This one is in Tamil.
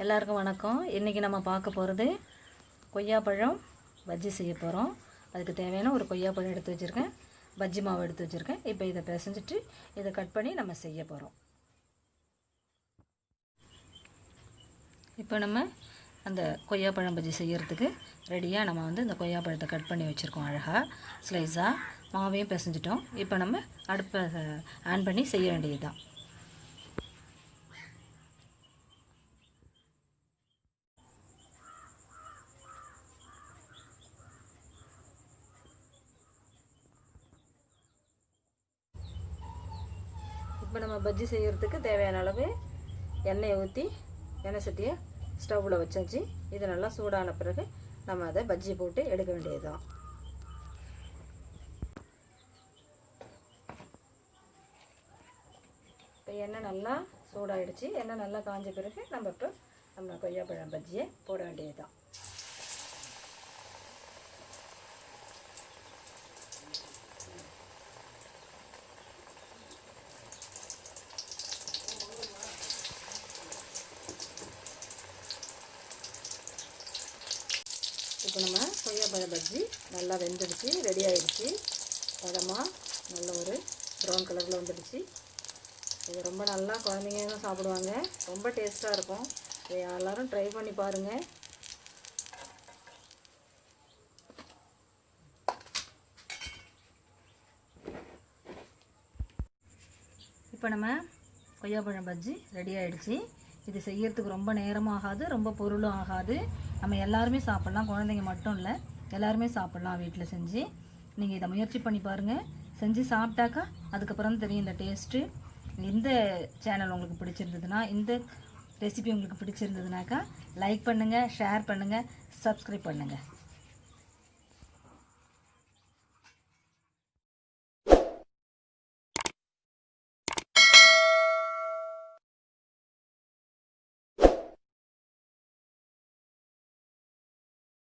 எல்லாருக்கும் வணக்கம். இன்றைக்கி நம்ம பார்க்க போகிறது கொய்யாப்பழம் பஜ்ஜி செய்ய போகிறோம். அதுக்கு தேவையான ஒரு கொய்யாப்பழம் எடுத்து வச்சுருக்கேன், பஜ்ஜி மாவு எடுத்து வச்சுருக்கேன். இப்போ இதை பிசைஞ்சிட்டு இதை கட் பண்ணி நம்ம செய்ய போகிறோம். இப்போ நம்ம அந்த கொய்யாப்பழம் பஜ்ஜி செய்கிறதுக்கு ரெடியாக நம்ம இந்த கொய்யாப்பழத்தை கட் பண்ணி வச்சுருக்கோம். அழகாக ஸ்லைஸாக மாவையும் பிசைஞ்சிட்டோம். இப்போ நம்ம அடுப்பை ஆன் பண்ணி செய்ய வேண்டியது தான். இப்போ நம்ம பஜ்ஜி செய்கிறதுக்கு தேவையான அளவு எண்ணெயை ஊற்றி எண்ணெய் சட்டியை ஸ்டவ்வில் வச்சாச்சு. இது நல்லா சூடான பிறகு நம்ம அதை பஜ்ஜி போட்டு எடுக்க வேண்டியது தான். இப்போ எண்ணெய் நல்லா சூடாகிடுச்சு. எண்ணெய் நல்லா காஞ்ச பிறகு நம்ம கொய்யாப்பழம் பஜ்ஜியை போட வேண்டியது தான். இப்போ நம்ம கொய்யாப்பழ பஜ்ஜி நல்லா வெந்துடுச்சு, ரெடி ஆகிடுச்சு. பதமாக நல்ல ஒரு ப்ரௌன் கலரில் வந்துடுச்சு. இது ரொம்ப நல்லா குழந்தைங்க சாப்பிடுவாங்க, ரொம்ப டேஸ்ட்டாக இருக்கும். இதை எல்லோரும் ட்ரை பண்ணி பாருங்கள். இப்போ நம்ம கொய்யாப்பழம் பஜ்ஜி ரெடி ஆகிடுச்சு. இது செய்யறதுக்கு ரொம்ப நேரமும் ஆகாது, ரொம்ப பொருளும் ஆகாது. நம்ம எல்லாருமே சாப்பிட்லாம், குழந்தைங்க மட்டும் இல்லை, எல்லாருமே சாப்பிட்லாம் வீட்டில் செஞ்சு. நீங்கள் இதை முயற்சி பண்ணி பாருங்கள். செஞ்சு சாப்பிட்டாக்கா அதுக்கப்புறம் தெரியும் இந்த டேஸ்ட்டு. இந்த சேனல் உங்களுக்கு பிடிச்சிருந்ததுன்னா, இந்த ரெசிபி உங்களுக்கு பிடிச்சிருந்ததுனாக்கா லைக் பண்ணுங்கள், ஷேர் பண்ணுங்கள், சப்ஸ்கிரைப் பண்ணுங்கள்.